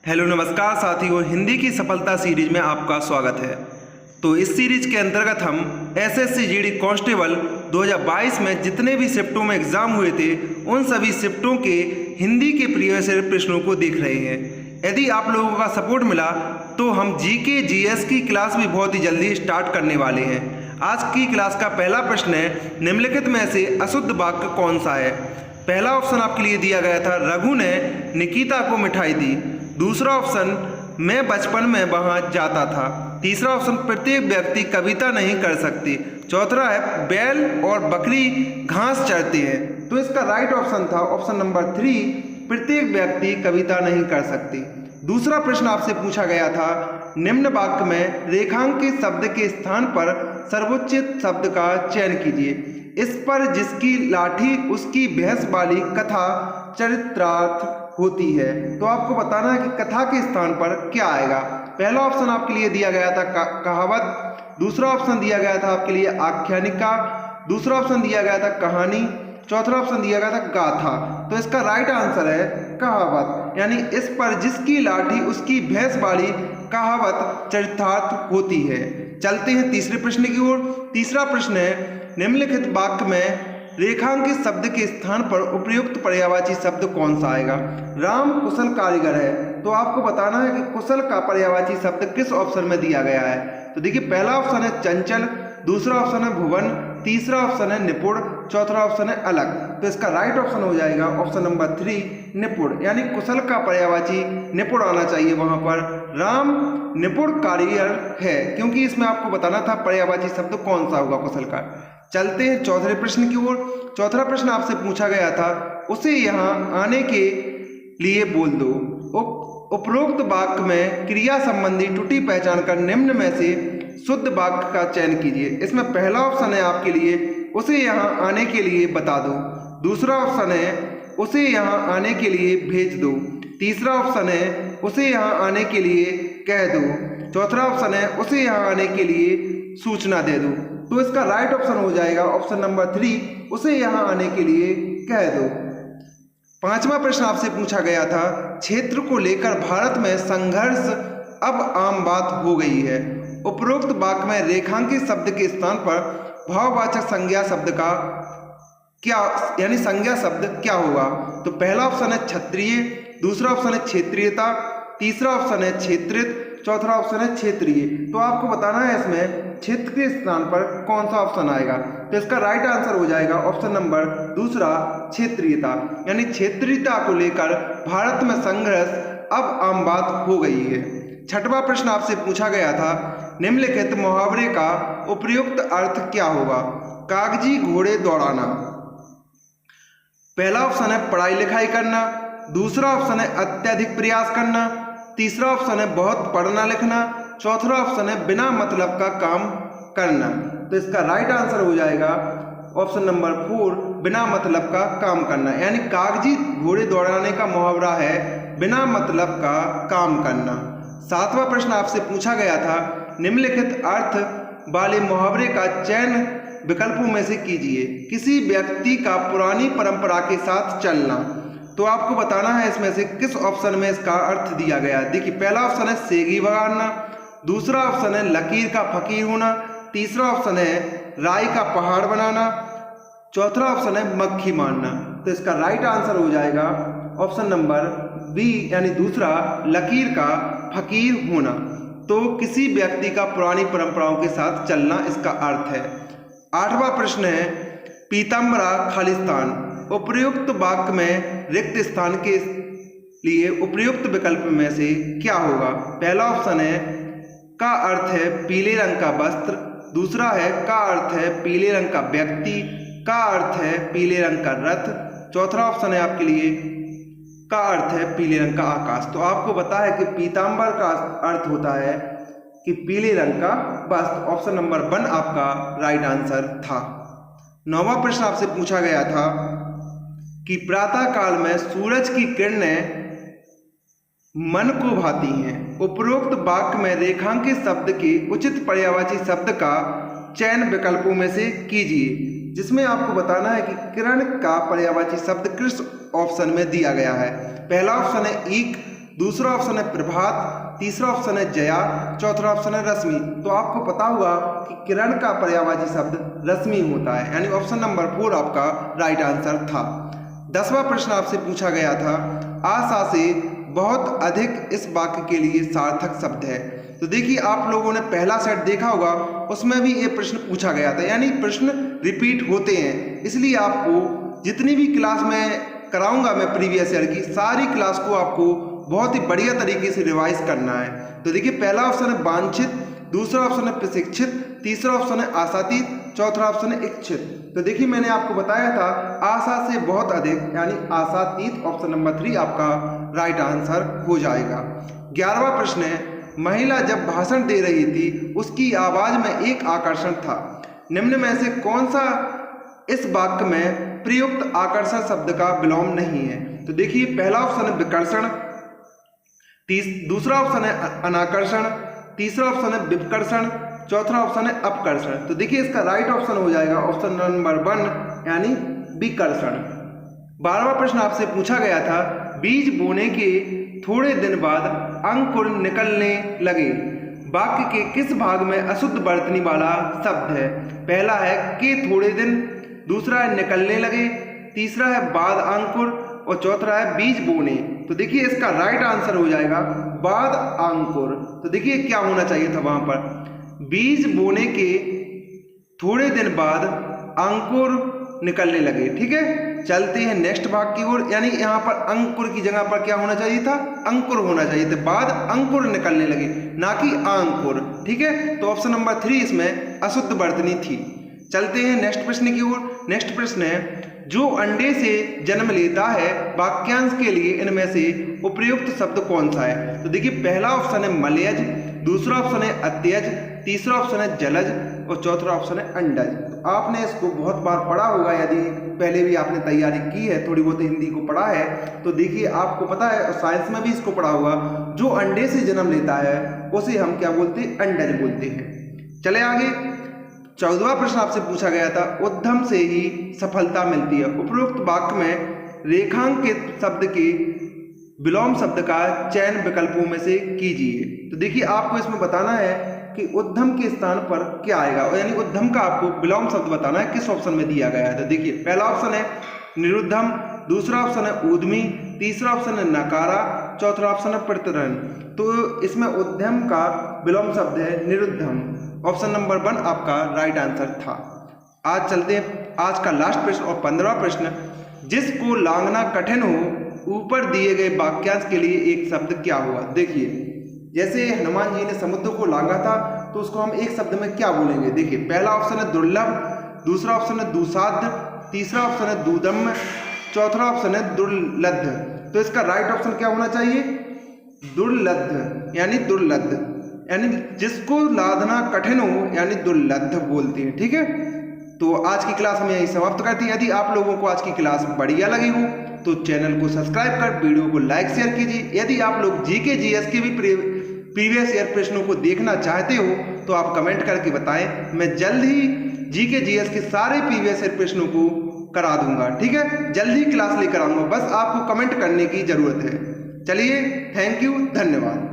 Hello नमस्कार साथियों, हिंदी की सफलता सीरीज में आपका स्वागत है। तो इस सीरीज के अंतर्गत हम एसएससी जीडी कांस्टेबल 2022 में जितने भी शिफ्टों में एग्जाम हुए थे उन सभी शिफ्टों के हिंदी के प्रीवियस ईयर प्रश्नों को देख रहे हैं। यदि आप लोगों का सपोर्ट मिला तो हम जीके जीएस की क्लास भी बहुत ही जल्दी स्टार्ट करने वाले हैं। आज की क्लास का पहला प्रश्न है, निम्नलिखित में से अशुद्ध वाक्य कौन सा है। पहला ऑप्शन आपके लिए दिया गया था, रघु ने निकिता को मिठाई दी। दूसरा ऑप्शन, मैं बचपन में वहां जाता था। तीसरा ऑप्शन, प्रत्येक व्यक्ति कविता नहीं कर सकती। चौथा है, बैल और बकरी घास चरते हैं। तो इसका राइट ऑप्शन था ऑप्शन नंबर 3, प्रत्येक व्यक्ति कविता नहीं कर सकती। दूसरा प्रश्न आपसे पूछा गया था, निम्न वाक्य में रेखांकित शब्द के स्थान पर सर्वोच्च शब्द का चयन कीजिए। इस पर जिसकी लाठी उसकी भैंस वाली कथा चरित्रार्थ होती है। तो आपको बताना है कि कथा के स्थान पर क्या आएगा। पहला ऑप्शन आपके लिए दिया गया था कहावत, दूसरा ऑप्शन दिया गया था आपके लिए आख्यानिका, दूसरा ऑप्शन दिया गया था कहानी, चौथा ऑप्शन दिया गया था गाथा। तो इसका राइट आंसर है कहावत, यानी इस पर जिसकी लाठी उसकी भैंस वाली कहावत चरितार्थ होती है। चलते हैं तीसरे प्रश्न की ओर। तीसरा प्रश्न है, निम्नलिखित वाक्य में रेखांकित शब्द के स्थान पर उपयुक्त पर्यायवाची शब्द कौन सा आएगा। राम कुशल कारीगर है। तो आपको बताना है कि कुशल का पर्यायवाची शब्द किस ऑप्शन में दिया गया है। तो देखिए, पहला ऑप्शन है चंचल, दूसरा ऑप्शन है भुवन, तीसरा ऑप्शन है निपुण, चौथा ऑप्शन है अलग। तो इसका राइट ऑप्शन हो जाएगा ऑप्शन नंबर 3, निपुण, यानी कुशल का पर्यायवाची निपुण आना चाहिए वहां पर। राम निपुण कारीगर है, क्योंकि इसमें आपको बताना था पर्यायवाची शब्द कौन सा होगा कुशल का। चलते हैं चौथे प्रश्न की ओर। चौथा प्रश्न आपसे पूछा गया था, उसे यहाँ आने के लिए बोल दो। उपरोक्त वाक्य में क्रिया संबंधी त्रुटि पहचान कर निम्न में से शुद्ध वाक्य का चयन कीजिए। इसमें पहला ऑप्शन है आपके लिए, उसे यहाँ आने के लिए बता दो। दूसरा ऑप्शन है, उसे यहाँ आने के लिए भेज दो। तीसरा ऑप्शन है, उसे यहाँ आने के लिए कह दो। चौथा ऑप्शन है, उसे यहाँ आने के लिए सूचना दे दो। तो इसका राइट ऑप्शन हो जाएगा ऑप्शन नंबर 3, उसे यहाँ आने के लिए कह दो। पांचवा प्रश्न आपसे पूछा गया था, क्षेत्र को लेकर भारत में संघर्ष अब आम बात हो गई है। उपरोक्त वाक्य में रेखांकित शब्द के स्थान पर भाववाचक संज्ञा शब्द का क्या, यानी संज्ञा शब्द क्या होगा। तो पहला ऑप्शन है क्षत्रिय, दूसरा ऑप्शन है क्षेत्रीयता, तीसरा ऑप्शन है क्षेत्रित, चौथा ऑप्शन है क्षेत्रीय। तो आपको बताना है इसमें क्षेत्र के स्थान पर कौन सा ऑप्शन आएगा। तो इसका राइट आंसर हो जाएगा ऑप्शन नंबर दूसरा, क्षेत्रीयता, यानी क्षेत्रीयता को लेकर भारत में संघर्ष अब आम बात हो गई है। छठवां प्रश्न आपसे पूछा गया था, निम्नलिखित मुहावरे का उपयुक्त अर्थ क्या होगा। कागजी घोड़े दौड़ाना। पहला ऑप्शन है पढ़ाई लिखाई करना, दूसरा ऑप्शन है अत्यधिक प्रयास करना, तीसरा ऑप्शन है बहुत पढ़ना लिखना, चौथा ऑप्शन है बिना मतलब का काम करना। तो इसका राइट आंसर हो जाएगा ऑप्शन नंबर 4, बिना मतलब का काम करना, यानी कागजी घोड़े दौड़ाने का मुहावरा है बिना मतलब का काम करना। सातवां प्रश्न आपसे पूछा गया था, निम्नलिखित अर्थ वाले मुहावरे का चयन विकल्पों में से कीजिए। किसी व्यक्ति का पुरानी परंपरा के साथ चलना। तो आपको बताना है इसमें से किस ऑप्शन में इसका अर्थ दिया गया। देखिए, पहला ऑप्शन है सेगी बगाड़ना, दूसरा ऑप्शन है लकीर का फकीर होना, तीसरा ऑप्शन है राई का पहाड़ बनाना, चौथा ऑप्शन है मक्खी मारना। तो इसका राइट आंसर हो जाएगा ऑप्शन नंबर बी, यानी दूसरा, लकीर का फकीर होना। तो किसी व्यक्ति का पुरानी परंपराओं के साथ चलना इसका अर्थ है। आठवां प्रश्न है, पीताम्बरा खालिस्तान। उपयुक्त वाक्य में रिक्त स्थान के लिए उपयुक्त विकल्प में से क्या होगा। पहला ऑप्शन है का अर्थ है पीले रंग का वस्त्र, दूसरा है का अर्थ है पीले रंग का व्यक्ति, का अर्थ है पीले रंग का रथ, चौथा ऑप्शन है आपके लिए का अर्थ है पीले रंग का आकाश। तो आपको पता है कि पीताम्बर का अर्थ होता है कि पीले रंग का वस्त्र। ऑप्शन नंबर 1 आपका राइट आंसर था। नौवां प्रश्न आपसे पूछा गया था कि प्रातः काल में सूरज की किरणें मन को भाती हैं। उपरोक्त वाक्य में रेखांकित शब्द के उचित पर्यायवाची शब्द का चयन विकल्पों में से कीजिए, जिसमें आपको बताना है कि किरण का पर्यायवाची शब्द किस ऑप्शन में दिया गया है। पहला ऑप्शन है ईक, दूसरा ऑप्शन है प्रभात, तीसरा ऑप्शन है जया, चौथा ऑप्शन है रश्मि। तो आपको पता होगा कि किरण का पर्यायवाची शब्द रश्मि होता है, यानी ऑप्शन नंबर 4 आपका राइट आंसर था। 10वां प्रश्न आपसे पूछा गया था, आशा से बहुत अधिक इस वाक्य के लिए सार्थक शब्द है। तो देखिए आप लोगों ने पहला सेट देखा होगा, उसमें भी ये प्रश्न पूछा गया था, यानी प्रश्न रिपीट होते हैं, इसलिए आपको जितनी भी क्लास में कराऊंगा मैं प्रीवियस ईयर की सारी क्लास को आपको बहुत ही बढ़िया तरीके से रिवाइज करना है। तो देखिए पहला ऑप्शन है वांछित, दूसरा ऑप्शन है प्रशिक्षित, तीसरा ऑप्शन है आशातीत, चौथा ऑप्शन है इच्छित। तो देखिए मैंने आपको बताया था आशा से बहुत अधिक यानी आशातीत, ऑप्शन नंबर 3 आपका राइट आंसर हो जाएगा। 11वां प्रश्न है, महिला जब भाषण दे रही थी उसकी आवाज में एक आकर्षण था, निम्न में से कौन सा इस वाक्य में प्रयुक्त आकर्षण शब्द का विलोम नहीं है। तो देखिए पहला ऑप्शन है विकर्षण, दूसरा ऑप्शन है अनाकर्षण, तीसरा ऑप्शन है विकर्षण, चौथा ऑप्शन है अपकर्षण। तो देखिए इसका राइट ऑप्शन हो जाएगा ऑप्शन नंबर 1 यानी विकर्षण। 12वां प्रश्न आपसे पूछा गया था, बीज बोने के थोड़े दिन बाद अंकुर निकलने लगे, वाक्य के किस भाग में अशुद्ध वर्तनी वाला शब्द है। पहला है के थोड़े दिन, दूसरा है निकलने लगे, तीसरा है बाद अंकुर और चौथा है बीज बोने। तो देखिए इसका राइट आंसर हो जाएगा बाद अंकुर। तो देखिए क्या होना चाहिए था वहां पर, बीज बोने के थोड़े दिन बाद अंकुर निकलने लगे। ठीक है, चलते हैं नेक्स्ट भाग की ओर, यानी यहाँ पर अंकुर की जगह पर क्या होना चाहिए था, अंकुर होना चाहिए था, बाद अंकुर निकलने लगे ना कि अंकुर। ठीक है, तो ऑप्शन नंबर 3 इसमें अशुद्ध वर्तनी थी। चलते हैं नेक्स्ट प्रश्न की ओर। नेक्स्ट प्रश्न है, जो अंडे से जन्म लेता है वाक्यांश के लिए इनमें से उपयुक्त शब्द कौन सा है। तो देखिए पहला ऑप्शन है मलयज, दूसरा ऑप्शन है अत्यज, तीसरा ऑप्शन है जलज और चौथा ऑप्शन है अंडज। तो आपने इसको बहुत बार पढ़ा होगा, यदि पहले भी आपने तैयारी की है, थोड़ी बहुत हिंदी को पढ़ा है तो देखिए आपको पता है, और साइंस में भी इसको पढ़ा होगा, जो अंडे से जन्म लेता है उसे हम क्या बोलते हैं, अंडज बोलते हैं। चले आगे। 14वां प्रश्न आपसे पूछा गया था, उद्यम से ही सफलता मिलती है, उपरोक्त वाक्य में रेखांकित शब्द के विलोम शब्द का चयन विकल्पों में से कीजिए। तो देखिए आपको इसमें बताना है कि उद्यम के स्थान पर क्या आएगा, यानी उद्यम का आपको विलोम शब्द बताना है किस ऑप्शन में दिया गया है। तो देखिए पहला ऑप्शन है निरुद्धम, दूसरा ऑप्शन है ऊर्ध्मी, तीसरा ऑप्शन है नकारा, चौथा ऑप्शन है प्रतिरन। तो इसमें उद्यम का विलोम शब्द है निरुद्धम, ऑप्शन नंबर 1 आपका राइट आंसर था। आज चलते हैं आज का लास्ट प्रश्न और 15वां प्रश्न, जिसको लांघना कठिन हो, ऊपर दिए गए वाक्यांश के लिए एक शब्द क्या हुआ। देखिए जैसे हनुमान जी ने समुद्र को लांघा था तो उसको हम एक शब्द में क्या बोलेंगे। देखिए पहला ऑप्शन है दुर्लभ, दूसरा ऑप्शन है दुसाध्य, तीसरा ऑप्शन है दुर्दम्य, चौथा ऑप्शन है दुर्लभ। तो इसका राइट ऑप्शन क्या होना चाहिए, दुर्लभ यानी दुर्लभ, यानी जिसको लादना कठिन हो यानी दुर्लभ बोलते हैं। ठीक है, तो आज की क्लास हम यही समाप्त करते हैं। यदि आप लोगों को आज की क्लास बढ़िया लगी हो तो चैनल को सब्सक्राइब कर वीडियो को लाइक शेयर कीजिए। यदि आप लोग जीके जीएस के भी प्रीवियस ईयर प्रश्नों को देखना चाहते हो तो आप कमेंट करके बताएं, मैं जल्द ही जीके जीएस के सारे प्रीवियस ईयर प्रश्नों को करा दूंगा। ठीक है, जल्दी क्लास लेकर आऊंगा, बस आपको कमेंट करने की जरूरत है। चलिए, थैंक यू, धन्यवाद।